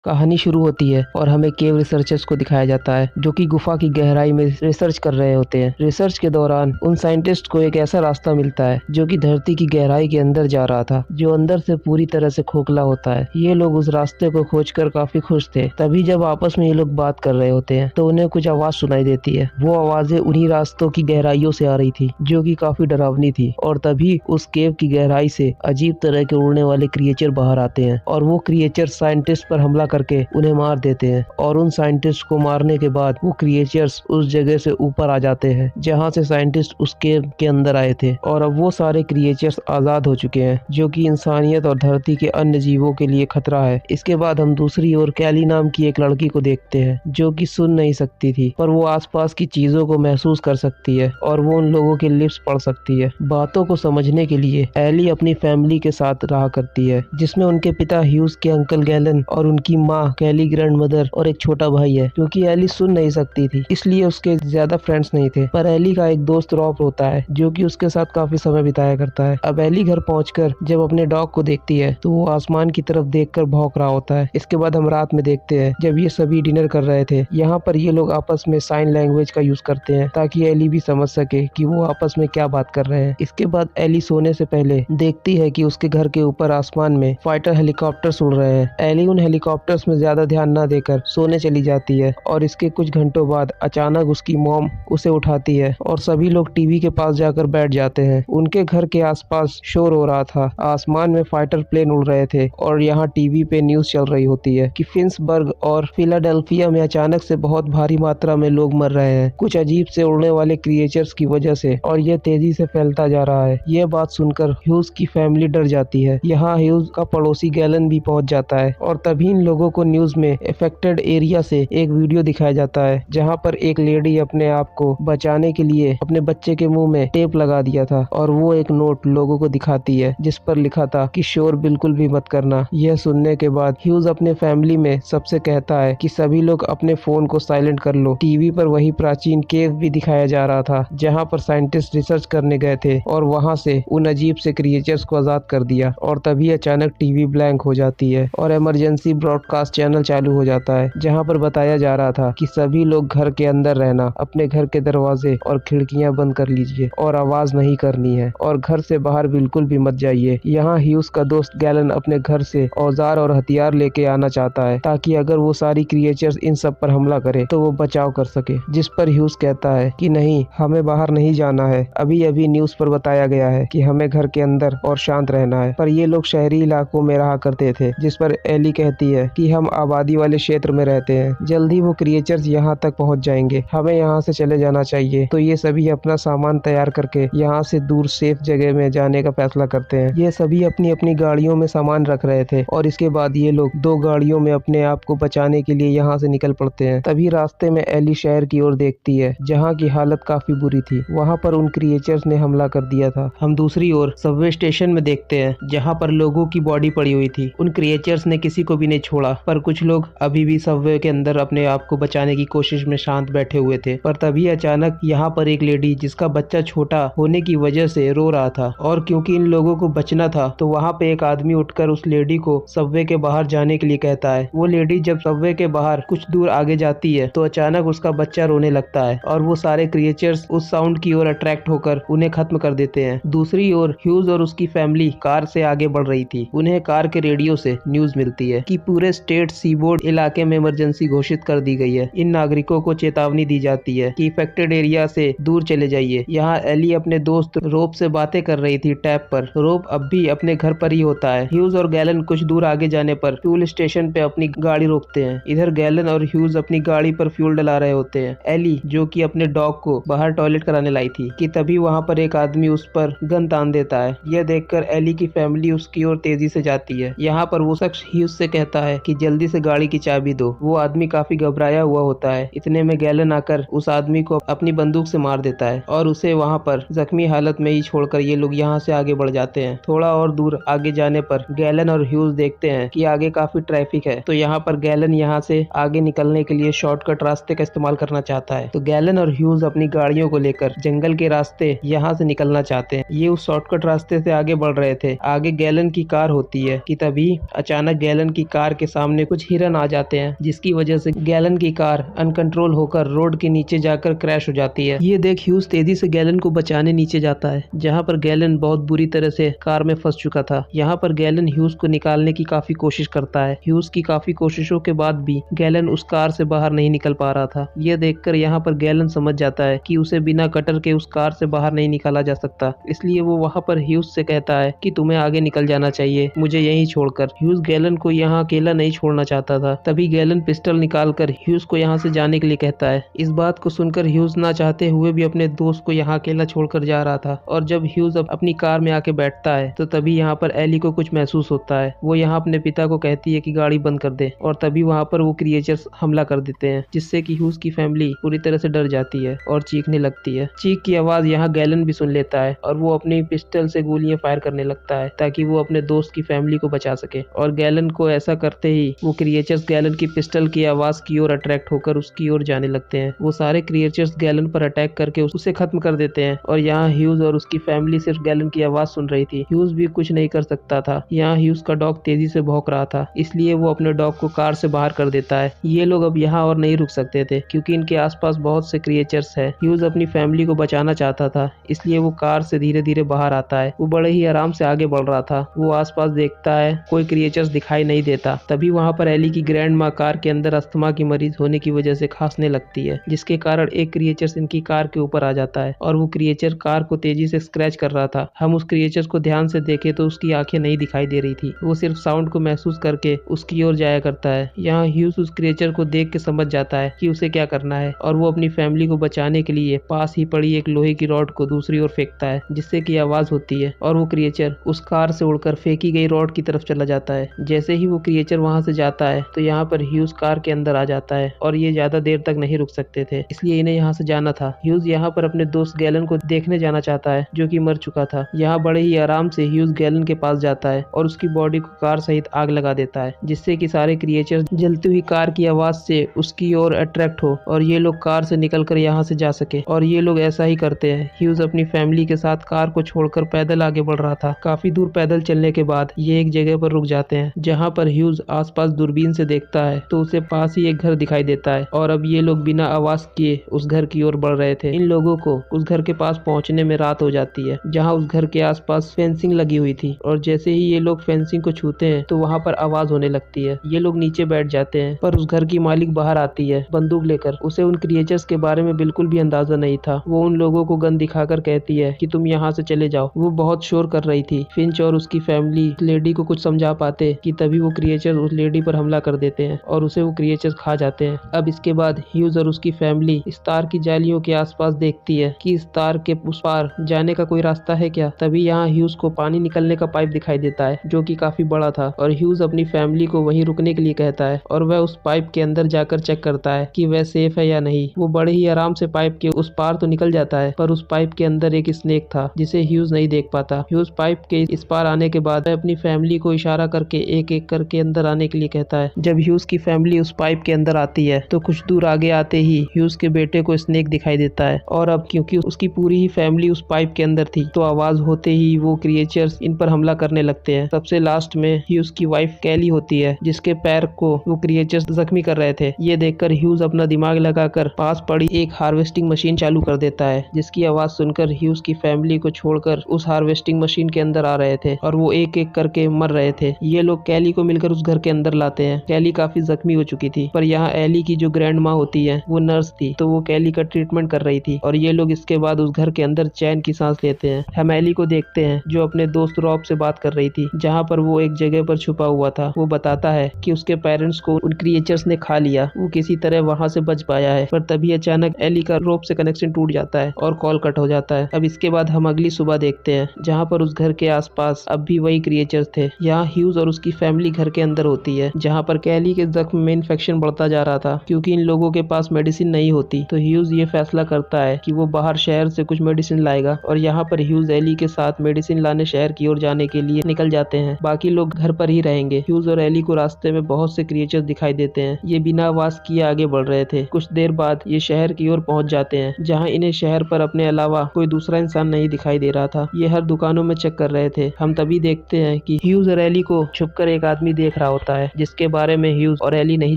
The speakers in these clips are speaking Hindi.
कहानी शुरू होती है और हमें केव रिसर्चर्स को दिखाया जाता है जो कि गुफा की गहराई में रिसर्च कर रहे होते हैं। रिसर्च के दौरान उन साइंटिस्ट को एक ऐसा रास्ता मिलता है जो कि धरती की गहराई के अंदर जा रहा था, जो अंदर से पूरी तरह से खोखला होता है। ये लोग उस रास्ते को खोजकर काफी खुश थे। तभी जब आपस में ये लोग बात कर रहे होते हैं तो उन्हें कुछ आवाज सुनाई देती है। वो आवाजें उन्हीं रास्तों की गहराइयों से आ रही थी जो कि काफी डरावनी थी। और तभी उस केव की गहराई से अजीब तरह के उड़ने वाले क्रिएचर बाहर आते हैं और वो क्रिएचर साइंटिस्ट पर हमला करके उन्हें मार देते हैं। और उन साइंटिस्ट को मारने के बाद वो क्रिएचर्स उस जगह से ऊपर आ जाते हैं जहाँ से साइंटिस्ट उस केव के अंदर आए थे। और अब वो सारे क्रिएचर्स आजाद हो चुके हैं जो कि इंसानियत और धरती के अन्य जीवों के लिए खतरा है। इसके बाद हम दूसरी ओर कैली नाम की एक लड़की को देखते हैं जो कि सुन नहीं सकती थी, पर वो आसपास की चीजों को महसूस कर सकती है और वो उन लोगों के लिप्स पढ़ सकती है। बातों को समझने के लिए एली अपनी फैमिली के साथ रहा करती है, जिसमें उनके पिता ह्यूज के अंकल गैलन और उनकी माँ कैली ग्रैंड मदर और एक छोटा भाई है। क्योंकि एली सुन नहीं सकती थी इसलिए उसके ज्यादा फ्रेंड्स नहीं थे, पर एली का एक दोस्त रॉब होता है जो कि उसके साथ काफी समय बिताया करता है। अब एली घर पहुंचकर जब अपने डॉग को देखती है तो वो आसमान की तरफ देखकर भौंक रहा होता है। इसके बाद हम रात में देखते हैं जब ये सभी डिनर कर रहे थे। यहाँ पर ये लोग आपस में साइन लैंग्वेज का यूज करते हैं ताकि एली भी समझ सके कि वो आपस में क्या बात कर रहे हैं। इसके बाद एली सोने से पहले देखती है कि उसके घर के ऊपर आसमान में फाइटर हेलीकॉप्टर्स उड़ रहे हैं। एली उन हेलीकॉप्टर्स में ज्यादा ध्यान न देकर सोने चली जाती है और इसके कुछ घंटों बाद अचानक उसकी मॉम उसे उठाती है और सभी लोग टीवी के पास जाकर बैठ जाते हैं। उनके घर के आसपास शोर हो रहा था, आसमान में फाइटर प्लेन उड़ रहे थे और यहाँ टीवी पे न्यूज चल रही होती है कि फिंसबर्ग और फिलाडेल्फिया में अचानक से बहुत भारी मात्रा में लोग मर रहे हैं कुछ अजीब से उड़ने वाले क्रिएचर्स की वजह से, और यह तेजी से फैलता जा रहा है। यह बात सुनकर ह्यूज की फैमिली डर जाती है। यहाँ ह्यूज का पड़ोसी गैलन भी पहुंच जाता है और तभी इन लोगों को न्यूज में अफेक्टेड एरिया से एक वीडियो दिखाया जाता है जहाँ पर एक लेडी अपने आप को बचाने के लिए अपने बच्चे के मुंह में टेप लगा दिया था और वो एक नोट लोगों को दिखाती है जिस पर लिखा था कि शोर बिल्कुल भी मत करना। यह सुनने के बाद ह्यूज अपने फैमिली में सबसे कहता है कि सभी लोग अपने फोन को साइलेंट कर लो। टीवी पर वही प्राचीन केव भी दिखाया जा रहा था जहाँ पर साइंटिस्ट रिसर्च करने गए थे और वहाँ से उन अजीब से क्रिएचर्स को आजाद कर दिया। और तभी अचानक टीवी ब्लैंक हो जाती है और इमरजेंसी ब्रॉडकास्ट चैनल चालू हो जाता है जहाँ पर बताया जा रहा था कि सभी लोग घर के अंदर रहना, अपने घर के दरवाजे और खिड़कियां बंद कर लीजिए और आवाज नहीं करनी है और घर से बाहर बिल्कुल भी मत जाइए। यहाँ ह्यूज का दोस्त गैलन अपने घर से औजार और हथियार लेके आना चाहता है ताकि अगर वो सारी क्रिएचर्स इन सब पर हमला करे तो वो बचाव कर सके, जिस पर ह्यूज कहता है कि नहीं, हमें बाहर नहीं जाना है। अभी अभी न्यूज पर बताया गया है कि हमें घर के अंदर और शांत रहना है। पर ये लोग शहरी इलाकों में रहा करते थे, जिस पर एली कहती है कि हम आबादी वाले क्षेत्र में रहते हैं, जल्दी वो क्रिएचर्स यहाँ तक पहुँच जाएंगे, हमें यहाँ से चले जाना चाहिए। तो ये सभी अपना सामान तैयार करके यहाँ से दूर सेफ जगह में जाने का फैसला करते हैं। ये सभी अपनी अपनी गाड़ियों में सामान रख रहे थे और इसके बाद ये लोग 2 गाड़ियों में अपने आप को बचाने के लिए यहाँ से निकल पड़ते हैं। तभी रास्ते में एली शहर की ओर देखती है जहाँ की हालत काफी बुरी थी। वहाँ पर उन क्रिएचर्स ने हमला कर दिया था। हम दूसरी ओर सबवे स्टेशन में देखते हैं जहाँ पर लोगों की बॉडी पड़ी हुई थी। उन क्रिएचर्स ने किसी को भी नहीं छोड़ा, पर कुछ लोग अभी भी सबवे के अंदर अपने आप को बचाने की कोशिश में शांत बैठे हुए थे। पर तभी अचानक यहाँ पर एक लेडी जिसका बच्चा छोटा होने की वजह से रो रहा था और क्योंकि इन लोगों को बचना था तो वहाँ पे एक आदमी उठकर उस लेडी को सबवे के बाहर जाने के लिए कहता है। वो लेडी जब सबवे के बाहर कुछ दूर आगे जाती है तो अचानक उसका बच्चा रोने लगता है और वो सारे क्रिएचर्स उस साउंड की ओर अट्रैक्ट होकर उन्हें खत्म कर देते हैं। दूसरी ओर ह्यूज और उसकी फैमिली कार से आगे बढ़ रही थी। उन्हें कार के रेडियो से न्यूज मिलती है कि पूरे स्टेट सीबोर्ड इलाके में इमरजेंसी घोषित कर दी गई है। इन नागरिकों को चेतावनी दी जाती है कि इफेक्टेड एरिया से दूर चले जाइए। यहाँ एली अपने दोस्त रोब से बातें कर रही थी टैब पर। रोब अब भी अपने घर पर ही होता है। ह्यूज और गैलन कुछ दूर आगे जाने पर फ्यूल स्टेशन पे अपनी गाड़ी रोकते हैं। इधर गैलन और ह्यूज अपनी गाड़ी पर फ्यूल डला रहे होते हैं। एली जो कि अपने डॉग को बाहर टॉयलेट कराने लाई थी कि तभी वहाँ पर एक आदमी उस पर गन तान देता है। यह देखकर एली की फैमिली उसकी ओर तेजी से जाती है। यहाँ पर वो शख्स ह्यूज से कहता है कि जल्दी से गाड़ी की चाबी दो। वो आदमी काफी घबराया हुआ होता है। इतने में गैलन आकर उस आदमी को अपनी बंदूक से मार देता है और उसे वहाँ पर जख्मी हालत में ही छोड़कर ये लोग यहाँ से आगे बढ़ जाते हैं। थोड़ा और दूर आगे जाने पर गैलन और ह्यूज देखते हैं कि आगे काफी ट्रैफिक है, तो यहाँ पर गैलन यहाँ से आगे निकलने के लिए शॉर्टकट रास्ते का इस्तेमाल करना चाहता है। तो गैलन और ह्यूज अपनी गाड़ियों को लेकर जंगल के रास्ते यहाँ से निकलना चाहते हैं। ये उस शॉर्टकट रास्ते से आगे बढ़ रहे थे। आगे गैलन की कार होती है कि तभी अचानक गैलन की कार के सामने कुछ हिरन आ जाते हैं, जिसकी वजह से गैलन की कार अनकंट्रोल होकर रोड के नीचे जाकर क्रैश हो जाती है। ये देख ह्यूज तेजी से गैलन को बचाने नीचे जाता है, जहाँ पर गैलन बहुत बुरी तरह से कार में फंस चुका था। यहाँ पर गैलन ह्यूज को निकालने की काफी कोशिश करता है। ह्यूज की काफी कोशिशों के बाद भी गैलन उस कार से बाहर नहीं निकल पा रहा था। यह देखकर यहाँ पर गैलन समझ जाता है कि उसे बिना कटर के उस कार से बाहर नहीं निकाला जा सकता, इसलिए वो वहाँ पर ह्यूज से कहता है कि तुम्हें आगे निकल जाना चाहिए, मुझे यहीं छोड़कर। ह्यूज गैलन को यहाँ अकेला नहीं छोड़ना चाहता था। तभी गैलन पिस्टल निकालकर ह्यूज को यहाँ से जाने के लिए कहता है। इस बात को सुनकर ह्यूज ना चाहते हुए भी अपने दोस्त को यहाँ अकेला छोड़कर जा रहा था, और जब ह्यूज अपनी कार में आके बैठता है तो तभी यहाँ पर एली को कुछ महसूस होता है। वो यहाँ अपने पिता को कहती है कि गाड़ी बंद कर दे, और तभी वहाँ पर वो क्रिएचर्स हमला कर देते हैं, जिससे कि ह्यूज की फैमिली पूरी तरह से डर जाती है और चीखने लगती है। चीख की आवाज यहाँ गैलन भी सुन लेता है और वो अपनी पिस्टल से गोलियां फायर करने लगता है ताकि वो अपने दोस्त की फैमिली को बचा सके। और गैलन को ऐसा करते ही वो क्रिएचर्स गैलन की पिस्टल की आवाज की ओर अट्रैक्ट होकर उसकी ओर जाने लगते हैं। वो सारे क्रिएचर्स गैलन पर अटैक करके उसे खत्म कर देते हैं, और यहाँ ह्यूज और उसकी फैमिली सिर्फ गैलन की आवाज सुन रही थी। ह्यूज भी कुछ नहीं कर सकता था। यहाँ ह्यूज का डॉग तेजी से भौंक रहा था, इसलिए वो अपने डॉग को कार से बाहर कर देता है। ये लोग अब यहाँ और नहीं रुक सकते थे, क्योंकि इनके आसपास बहुत से क्रिएचर्स है। ह्यूज अपनी फैमिली को बचाना चाहता था, इसलिए वो कार से धीरे धीरे बाहर आता है। वो बड़े ही आराम से आगे बढ़ रहा था। वो आसपास देखता है, कोई क्रिएचर्स दिखाई नहीं देता। तभी वहाँ पर एली की ग्रैंड माँ कार के अंदर अस्थमा की मरीज होने की वजह से खांसने लगती है, जिसके कारण एक क्रिएचर्स इनकी कार के ऊपर आ जाता है, और वो क्रिएचर कार को तेजी से स्क्रैच कर रहा था। हम उस क्रिएचर्स को ध्यान से देखे तो उसकी आंखें नहीं दिखाई दे रही थी, वो सिर्फ साउंड को महसूस करके उसकी ओर जाया करता है। यहाँ ह्यूज उस क्रिएचर को देख के समझ जाता है कि उसे क्या करना है, और वो अपनी फैमिली को बचाने के लिए पास ही पड़ी एक लोहे की रॉड को दूसरी ओर फेंकता है, जिससे कि आवाज होती है, और वो क्रिएचर उस कार से उड़कर फेंकी गई रॉड की तरफ चला जाता है। जैसे ही वो क्रिएचर वहां से जाता है तो यहाँ पर ह्यूज कार के अंदर आ जाता है, और ये ज्यादा देर तक नहीं रुक सकते थे, इसलिए इन्हें यहाँ से जाना था। ह्यूज यहाँ पर अपने दोस्त गैलन को देखने जाना चाहता है, जो कि मर चुका था। यहाँ बड़े ही आराम से ह्यूज गैलन के पास जाता है और उसकी बॉडी को कार सहित आग लगा देता है, जिससे कि सारे क्रिएचर जलती हुई कार की आवाज से उसकी ओर अट्रैक्ट हो और ये लोग कार से निकलकर यहाँ से जा सके। और ये लोग ऐसा ही करते हैं। ह्यूज अपनी फैमिली के साथ कार को छोड़कर पैदल आगे बढ़ रहा था। काफी दूर पैदल चलने के बाद ये एक जगह पर रुक जाते हैं, जहाँ पर ह्यूज आसपास दूरबीन से देखता है तो उसे पास ही एक घर दिखाई देता है, और अब ये लोग बिना आवाज किए उस घर की ओर बढ़ रहे थे। इन लोगों को उस घर के पास पहुंचने में रात हो जाती है, जहाँ उस घर के आसपास फेंसिंग लगी हुई थी, और जैसे ही ये लोग फेंसिंग को छूते हैं तो वहाँ पर आवाज होने लगती है। ये लोग नीचे बैठ जाते हैं, पर उस घर की मालिक बाहर आती है बंदूक लेकर। उसे उन क्रिएचर्स के बारे में बिल्कुल भी अंदाजा नहीं था। वो उन लोगों को गन दिखाकर कहती है कि तुम यहाँ से चले जाओ। वो बहुत शोर कर रही थी। फिंच और उसकी फैमिली लेडी को कुछ समझा पाते कि तभी वो क्रिएचर उस लेडी पर हमला कर देते हैं और उसे वो क्रिएचर खा जाते हैं। अब इसके बाद ह्यूज और उसकी फैमिली इस तार की जालियों के आसपास देखती है कि इस तार के उस पार जाने का कोई रास्ता है क्या। तभी यहाँ ह्यूज को पानी निकलने का पाइप दिखाई देता है, जो कि काफी बड़ा था, और ह्यूज अपनी फैमिली को वहीं रुकने के लिए कहता है, और वह उस पाइप के अंदर जाकर चेक करता है कि वह सेफ है या नहीं। वो बड़े ही आराम से पाइप के उस पार तो निकल जाता है, पर उस पाइप के अंदर एक स्नेक था जिसे ह्यूज नहीं देख पाता। ह्यूज पाइप के इस पार आने के बाद अपनी फैमिली को इशारा करके एक एक करके अंदर आने के लिए कहता है। जब ह्यूज की फैमिली उस पाइप के अंदर आती है तो कुछ दूर आगे आते ही ह्यूज के बेटे को स्नेक दिखाई देता है, और अब क्योंकि उसकी पूरी ही फैमिली उस पाइप के अंदर थी तो आवाज होते ही वो क्रिएचर्स इन पर हमला करने लगते हैं। सबसे लास्ट में ह्यूज की वाइफ कैली होती है, जिसके पैर को वो क्रिएचर्स जख्मी कर रहे थे। ये देखकर ह्यूज अपना दिमाग लगाकर पास पड़ी एक हार्वेस्टिंग मशीन चालू कर देता है, जिसकी आवाज सुनकर ह्यूज की फैमिली को छोड़कर उस हार्वेस्टिंग मशीन के अंदर आ रहे थे, और वो एक एक करके मर रहे थे। ये लोग कैली को मिलकर उस घर के अंदर लाते हैं। कैली काफी जख्मी हो चुकी थी, पर यहाँ एली की जो ग्रैंड माँ होती है वो नर्स थी, तो वो कैली का ट्रीटमेंट कर रही थी, और ये लोग इसके बाद उस घर के अंदर चैन की सांस लेते हैं। हम एली को देखते हैं जो अपने दोस्त रॉब से बात कर रही थी, जहाँ पर वो एक जगह पर छुपा हुआ था। वो बताता है कि उसके पेरेंट्स को उन क्रिएचर्स ने खा लिया, वो किसी तरह वहाँ से बच पाया है, पर तभी अचानक एली का रॉब से कनेक्शन टूट जाता है और कॉल कट हो जाता है। अब इसके बाद हम अगली सुबह देखते हैं, जहाँ पर उस घर के आसपास अब भी वही क्रिएचर्स थे। यहाँ ह्यूज और उसकी फैमिली घर के अंदर होती है, जहाँ पर कैली के जख्म में इन्फेक्शन बढ़ता जा रहा था। क्योंकि इन लोगों के पास मेडिसिन नहीं होती तो ह्यूज ये फैसला करता है कि वो बाहर शहर से कुछ मेडिसिन लाएगा, और यहाँ पर ह्यूज एली के साथ मेडिसिन लाने शहर की ओर जाने के लिए निकल जाते हैं। बाकी लोग घर पर ही रहेंगे। ह्यूज और एली को रास्ते में बहुत से क्रिएचर्स दिखाई देते हैं। ये बिना आवाज किए आगे बढ़ रहे थे। कुछ देर बाद ये शहर की ओर पहुंच जाते हैं, जहाँ इन्हें शहर पर अपने अलावा कोई दूसरा इंसान नहीं दिखाई दे रहा था। ये हर दुकानों में चेक कर रहे थे। हम तभी देखते हैं कि ह्यूज और एली को छुपकर एक आदमी देख रहा होता है, जिसके बारे में ह्यूज और एली नहीं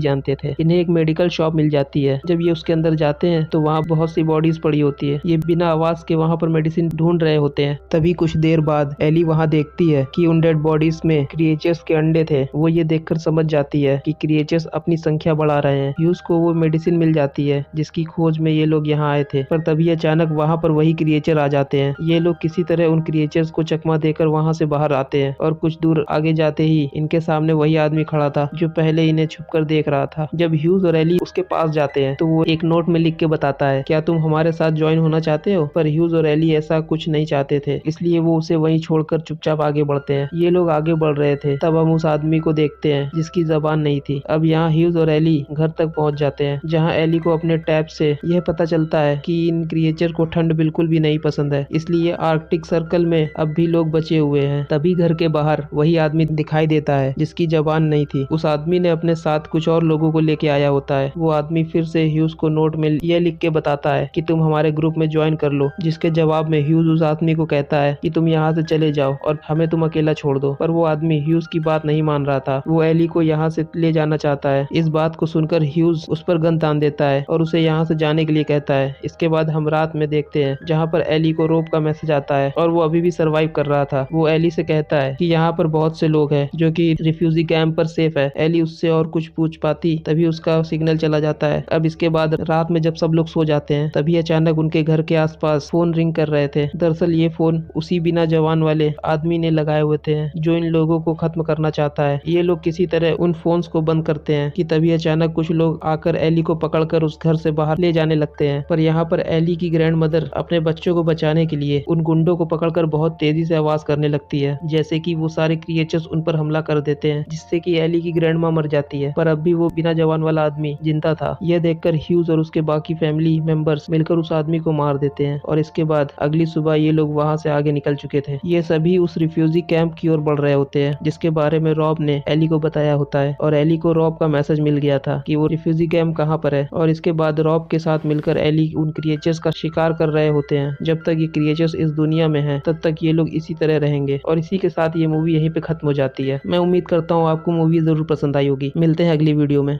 जानते थे। इन्हें एक मेडिकल शॉप मिल जाती है। जब ये उसके अंदर जाते हैं तो वहाँ बहुत सी बॉडीज पड़ी होती है। ये बिना आवाज के वहाँ पर मेडिसिन ढूंढ रहे होते हैं। तभी कुछ देर बाद एली वहाँ देखती है कि उन डेड बॉडीज में क्रिएचर्स के अंडे थे। वो ये देखकर समझ जाती है कि क्रिएचर्स अपनी संख्या बढ़ा रहे हैं। ह्यूज को वो मेडिसिन मिल जाती है जिसकी खोज में ये लोग यहाँ आए थे, पर तभी अचानक वहाँ पर वही क्रिएचर आ जाते हैं। ये लोग किसी तरह उन क्रिएचर्स को चकमा देकर वहाँ से बाहर आते हैं और कुछ दूर आगे जाते ही इनके सामने वही आदमी खड़ा था जो पहले इन्हें छुपकर देख रहा था। जब ह्यूज और एली उसके पास जाते हैं तो वो एक नोट में लिख के बताता है, क्या तुम हमारे साथ ज्वाइन होना चाहते हो? पर ह्यूज और एली ऐसा कुछ नहीं चाहते थे, इसलिए वो उसे वहीं छोड़कर चुपचाप आगे बढ़ते हैं। ये लोग आगे बढ़ रहे थे, तब हम उस आदमी को देखते हैं जिसकी जबान नहीं थी। अब यहाँ ह्यूज और एली घर तक पहुंच जाते हैं, जहाँ एली को अपने टैब से यह पता चलता है कि इन क्रिएचर को ठंड बिल्कुल भी नहीं पसंद है, इसलिए आर्कटिक सर्कल में अब भी लोग बचे हुए हैं। तभी घर के बाहर वही आदमी दिखाई देता है जिसकी जबान नहीं थी। उस आदमी ने अपने साथ कुछ और लोगों को लेके आया होता है। वो आदमी फिर से ह्यूज को नोट में यह लिख के बताता है कि तुम हमारे ग्रुप में ज्वाइन कर लो, जिसके जवाब में ह्यूज उस आदमी को कहता है कि तुम यहाँ से चले जाओ और हमें तुम अकेला छोड़ दो। पर वो आदमी ह्यूज की बात नहीं मान रहा था। वो एली को यहाँ से ले जाना चाहता है। इस बात को सुनकर ह्यूज उस पर गन तान देता है और उसे यहाँ से जाने के लिए कहता है। इसके बाद हम रात में देखते हैं जहाँ पर एली को रोप का मैसेज आता है और वो अभी भी सरवाइव कर रहा था। वो एली से कहता है कि यहाँ पर बहुत से लोग हैं जो कि रिफ्यूजी कैंप पर सेफ है। एली उससे और कुछ पूछ पाती तभी उसका सिग्नल चला जाता है। अब इसके बाद रात में जब सब लोग सो जाते हैं तभी अचानक उनके घर के आसपास फोन रिंग कर रहे थे। दरअसल ये फोन उसी बिना जवान वाले आदमी ने लगाए हुए थे जो इन लोगों को खत्म करना चाहता है। ये लोग किसी तरह उन फोन्स को बंद करते हैं कि तभी अचानक कुछ लोग आकर एली को पकड़कर उस घर से बाहर ले जाने लगते हैं। पर यहाँ पर एली की ग्रैंड मदर अपने बच्चों को बचाने के लिए उन गुंडों को पकड़कर बहुत तेजी से आवाज करने लगती है, जैसे कि वो सारे क्रिएचर्स उन पर हमला कर देते हैं, जिससे कि एली की ग्रैंड माँ मर जाती है। पर अब भी वो बिना जवान वाला आदमी जिंदा था। यह देखकर ह्यूज और उसके बाकी फैमिली मेंबर्स मिलकर उस आदमी को मार देते हैं और इसके बाद अगली सुबह ये लोग वहाँ से आगे निकल चुके थे। ये सभी उस रिफ्यूजी कैंप की ओर बढ़ रहे होते हैं, जिसके बारे में रॉब ने एली को बताया होता है और एली को रॉब का मैसेज मिल गया था कि वो रिफ्यूजी कैंप कहाँ पर है। और इसके बाद रॉब के साथ मिलकर एली उन क्रिएचर्स का शिकार कर रहे होते हैं। जब तक ये क्रिएचर्स इस दुनिया में हैं तब तक ये लोग इसी तरह रहेंगे। और इसी के साथ ये मूवी यहीं पे खत्म हो जाती है। मैं उम्मीद करता हूँ आपको मूवी जरूर पसंद आई होगी। मिलते हैं अगली वीडियो में।